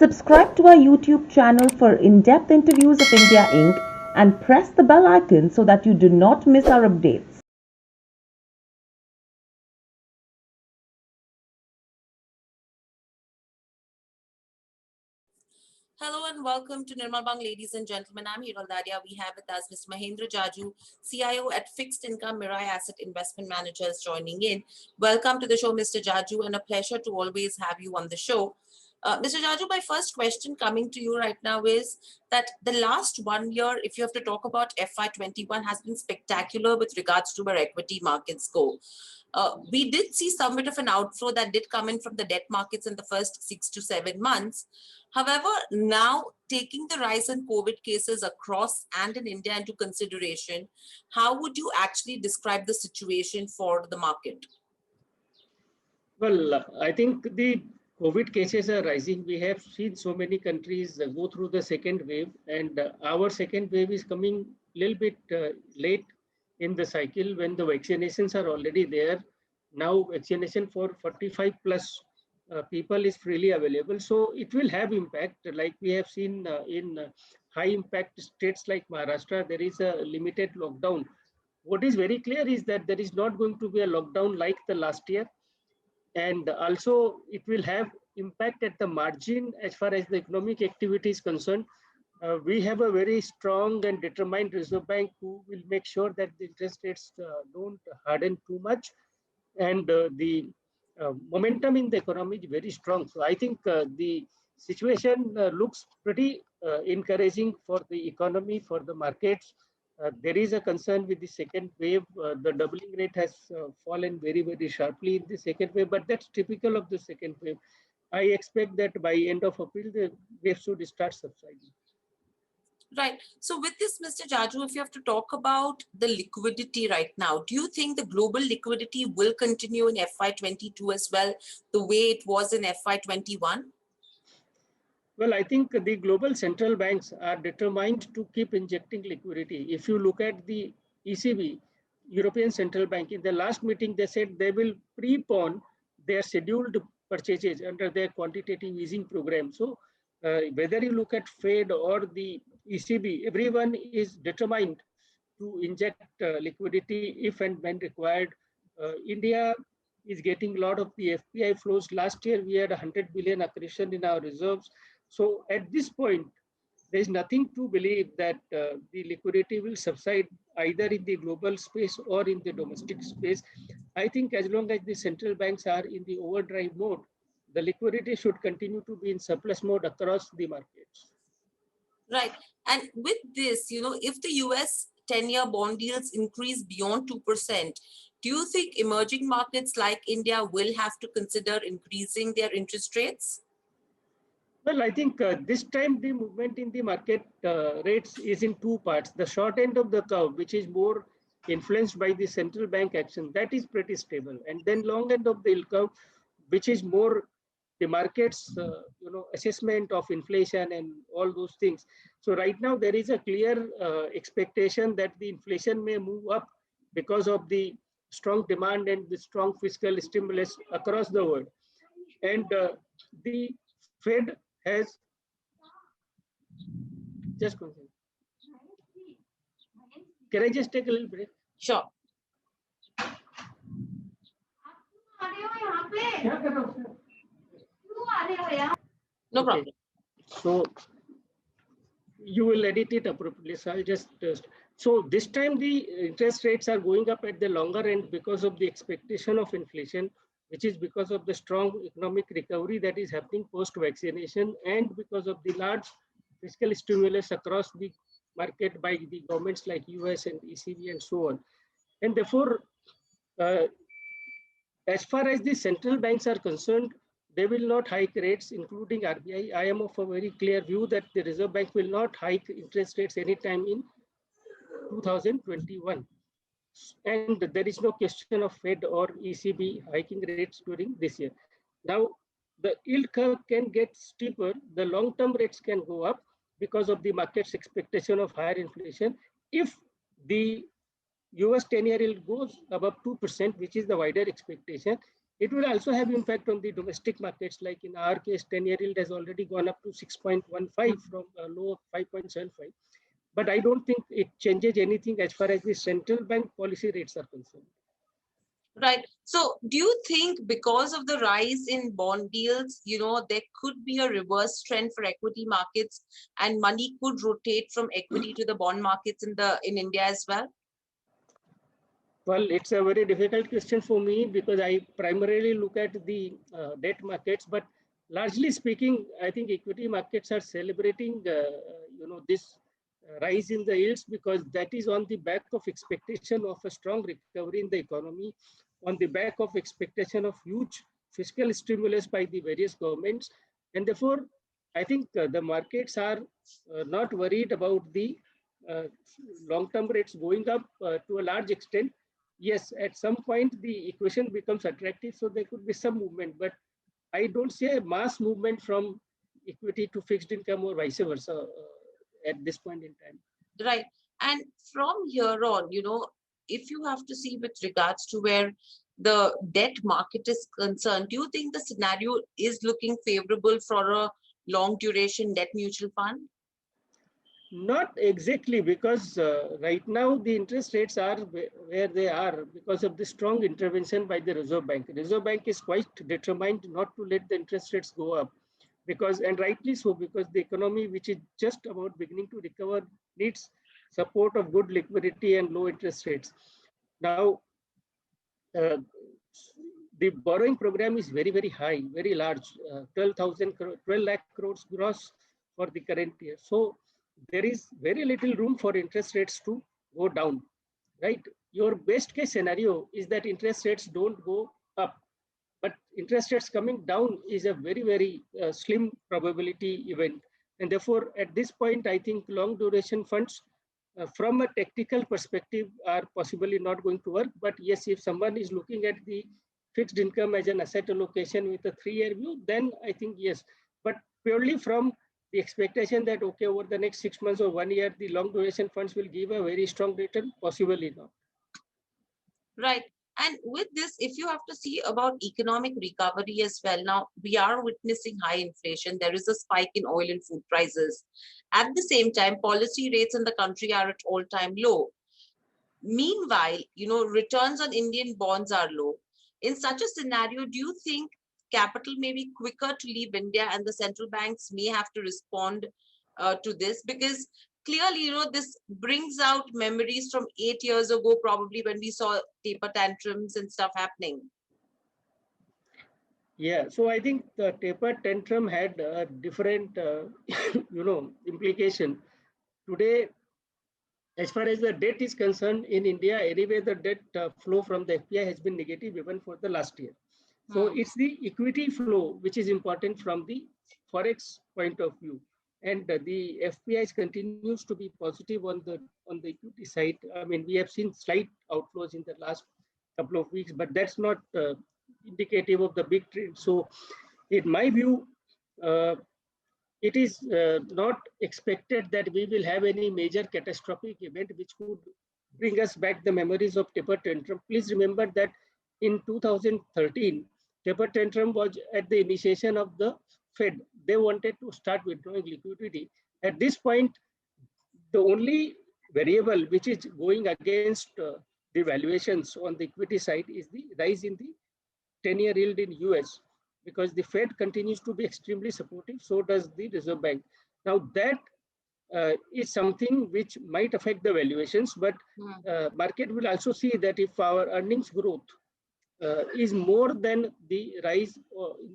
Subscribe to our YouTube channel for in-depth interviews of India Inc. and press the bell icon so that you do not miss our updates. Hello and welcome to Nirmal Bang, ladies and gentlemen. I'm Hiral Daria. We have with us Mr. Mahendra Jaju, CIO at Fixed Income Mirai Asset Investment Managers, joining in. Welcome to the show, Mr. Jaju, and a pleasure to always have you on the show. Mr. Jaju, my first question coming to you right now is that the last 1 year, if you have to talk about FY21, has been spectacular with regards to where equity markets go. We did see somewhat of an outflow that did come in from the debt markets in the first 6 to 7 months. However, now taking the rise in COVID cases across and in India into consideration, how would you actually describe the situation for the market? Well, I think the COVID cases are rising. We have seen so many countries go through the second wave, and our second wave is coming a little bit late in the cycle when the vaccinations are already there. Now, vaccination for 45 plus people is freely available. So it will have impact, like we have seen in high impact states like Maharashtra, there is a limited lockdown. What is very clear is that there is not going to be a lockdown like the last year, and also it will have impact at the margin as far as the economic activity is concerned. We have a very strong and determined Reserve Bank who will make sure that the interest rates don't harden too much, and the momentum in the economy is very strong. So I think the situation looks pretty encouraging for the economy, for the markets. There is a concern with the second wave. The doubling rate has fallen very, very sharply in the second wave, but that's typical of the second wave. I expect that by end of April, the wave should start subsiding. Right. So with this, Mr. Jaju, if you have to talk about the liquidity right now, do you think the global liquidity will continue in FY22 as well, the way it was in FY21? Well, I think the global central banks are determined to keep injecting liquidity. If you look at the ECB, European Central Bank, in the last meeting, they said they will prepone their scheduled purchases under their quantitative easing program. So whether you look at Fed or the ECB, everyone is determined to inject liquidity if and when required. India is getting a lot of the FPI flows. Last year, we had 100 billion accretion in our reserves. So at this point, there is nothing to believe that the liquidity will subside either in the global space or in the domestic space. I think as long as the central banks are in the overdrive mode, the liquidity should continue to be in surplus mode across the markets. Right. And with this, if the US 10-year bond yields increase beyond 2%, do you think emerging markets like India will have to consider increasing their interest rates? Well, I think this time the movement in the market rates is in two parts. The short end of the curve, which is more influenced by the central bank action, that is pretty stable. And then long end of the yield curve, which is more the market's assessment of inflation and all those things. So right now there is a clear expectation that the inflation may move up because of the strong demand and the strong fiscal stimulus across the world. And the Fed has just one second. Can I just take a little break? Sure. No Okay. problem. So you will edit it appropriately. So I'll just so this time the interest rates are going up at the longer end because of the expectation of inflation, which is because of the strong economic recovery that is happening post vaccination and because of the large fiscal stimulus across the market by the governments like US and ECB and so on. And therefore, uh, as far as the central banks are concerned, they will not hike rates, including RBI. I am of a very clear view that the Reserve Bank will not hike interest rates anytime in 2021. And there is no question of Fed or ECB hiking rates during this year. Now, the yield curve can get steeper. The long-term rates can go up because of the market's expectation of higher inflation. If the US 10-year yield goes above 2%, which is the wider expectation, It will also have impact on the domestic markets. Like in our case, 10-year yield has already gone up to 6.15 from a low of 5.75. But I don't think it changes anything as far as the central bank policy rates are concerned. Right. So do you think because of the rise in bond deals, there could be a reverse trend for equity markets and money could rotate from equity to the bond markets in India as well? Well, it's a very difficult question for me because I primarily look at the debt markets, but largely speaking, I think equity markets are celebrating, this rise in the yields because that is on the back of expectation of a strong recovery in the economy, on the back of expectation of huge fiscal stimulus by the various governments, and therefore, I think the markets are not worried about the uh, long-term rates going up to a large extent. Yes, at some point the equation becomes attractive, so there could be some movement, but I don't see a mass movement from equity to fixed income or vice versa at this point in time. Right. And from here on, if you have to see with regards to where the debt market is concerned, do you think the scenario is looking favorable for a long duration debt mutual fund? Not exactly, because right now the interest rates are where they are because of the strong intervention by the Reserve Bank. Reserve Bank is quite determined not to let the interest rates go up because, and rightly so, because the economy, which is just about beginning to recover, needs support of good liquidity and low interest rates. Now, uh, the borrowing program is very, very high, very large, 12 lakh crores gross for the current year. So there is very little room for interest rates to go down, right? Your best case scenario is that interest rates don't go up, but interest rates coming down is a very, very slim probability event. And therefore, at this point, I think long duration funds from a technical perspective are possibly not going to work. But yes, if someone is looking at the fixed income as an asset allocation with a 3-year view, then I think yes. But purely from the expectation that, okay, over the next 6 months or 1 year, the long duration funds will give a very strong return, possibly not. Right. And with this, if you have to see about economic recovery as well, now we are witnessing high inflation. There is a spike in oil and food prices. At the same time, policy rates in the country are at all-time low. Meanwhile, returns on Indian bonds are low. In such a scenario, do you think capital may be quicker to leave India and the central banks may have to respond to this? Because clearly, this brings out memories from 8 years ago, probably when we saw taper tantrums and stuff happening. Yeah, so I think the taper tantrum had a different, implication. Today, as far as the debt is concerned in India, anyway, the debt flow from the FPI has been negative even for the last year. So it's the equity flow which is important from the forex point of view, and the FPI continues to be positive on the equity side. I mean, we have seen slight outflows in the last couple of weeks, but that's not indicative of the big trend. So, in my view, uh, it is not expected that we will have any major catastrophic event which could bring us back the memories of taper tantrum. Please remember that in 2013, taper tantrum was at the initiation of the Fed. They wanted to start withdrawing liquidity. At this point, the only variable which is going against the valuations on the equity side is the rise in the 10-year yield in US, because the Fed continues to be extremely supportive, so does the Reserve Bank. Now that is something which might affect the valuations, but market will also see that if our earnings growth is more than the rise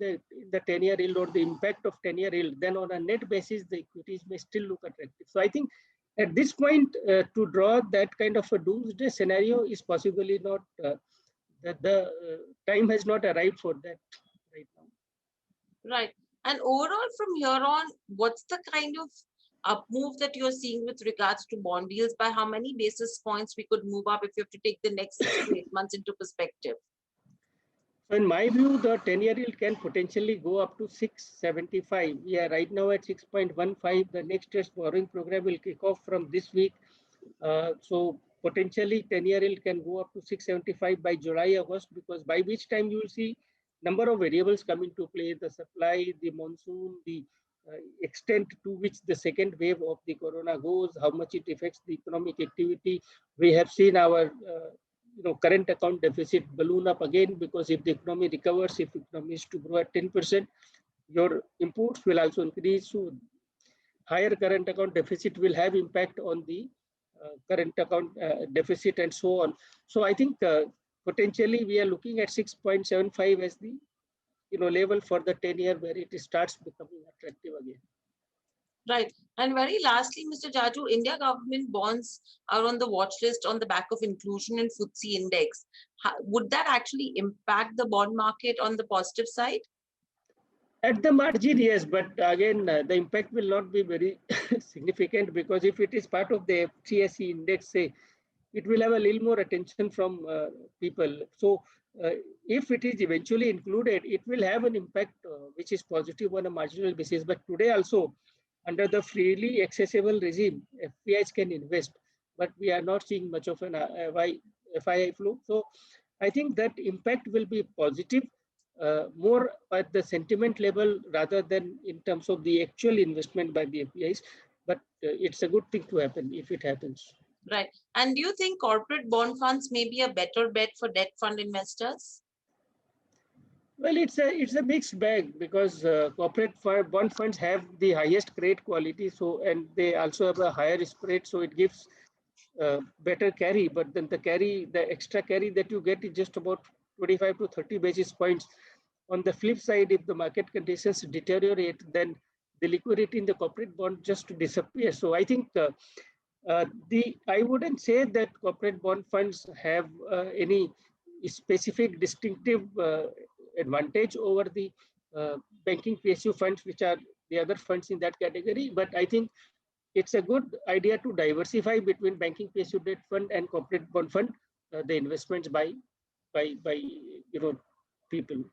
in the 10-year yield or the impact of 10-year yield, then on a net basis, the equities may still look attractive. So I think at this point, to draw that kind of a doomsday scenario is possibly not, the time has not arrived for that right now. Right. And overall, from here on, what's the kind of up move that you're seeing with regards to bond yields? By how many basis points we could move up if you have to take the next 6 to 8 months into perspective? So in my view, the 10-year yield can potentially go up to 675. We are right now at 6.15. The next year's borrowing program will kick off from this week. So potentially 10-year yield can go up to 675 by July, August, because by which time you will see number of variables come into play: the supply, the monsoon, the extent to which the second wave of the corona goes, how much it affects the economic activity. We have seen our current account deficit balloon up again, because if the economy recovers, if economy is to grow at 10%, your imports will also increase. So higher current account deficit will have impact on the current account deficit and so on. So I think potentially we are looking at 6.75 as the level for the 10-year, where it starts becoming attractive again. Right. And very lastly, Mr. Jaju, India government bonds are on the watch list on the back of inclusion in FTSE index. Would that actually impact the bond market on the positive side? At the margin, yes, but again, the impact will not be very significant, because if it is part of the FTSE index, say, it will have a little more attention from people. So if it is eventually included, it will have an impact which is positive on a marginal basis. But today also, under the freely accessible regime, FPIs can invest, but we are not seeing much of an FII flow. So I think that impact will be positive, more at the sentiment level rather than in terms of the actual investment by the FPIs. But it's a good thing to happen if it happens. Right. And do you think corporate bond funds may be a better bet for debt fund investors? Well, it's a mixed bag, because corporate bond funds have the highest credit quality, so, and they also have a higher spread, so it gives better carry. But then the extra carry that you get is just about 25 to 30 basis points. On the flip side, if the market conditions deteriorate, then the liquidity in the corporate bond just disappears. So I think I wouldn't say that corporate bond funds have any specific distinctive advantage over the banking PSU funds, which are the other funds in that category. But I think it's a good idea to diversify between banking PSU debt fund and corporate bond fund, the investments by people.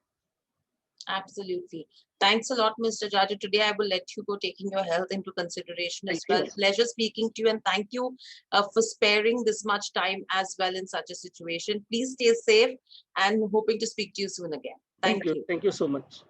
Absolutely. Thanks a lot, Mr. Jaju. Today, I will let you go, taking your health into consideration as well. Pleasure speaking to you, and thank you for sparing this much time as well in such a situation. Please stay safe, and hoping to speak to you soon again. Thank you. Thank you so much.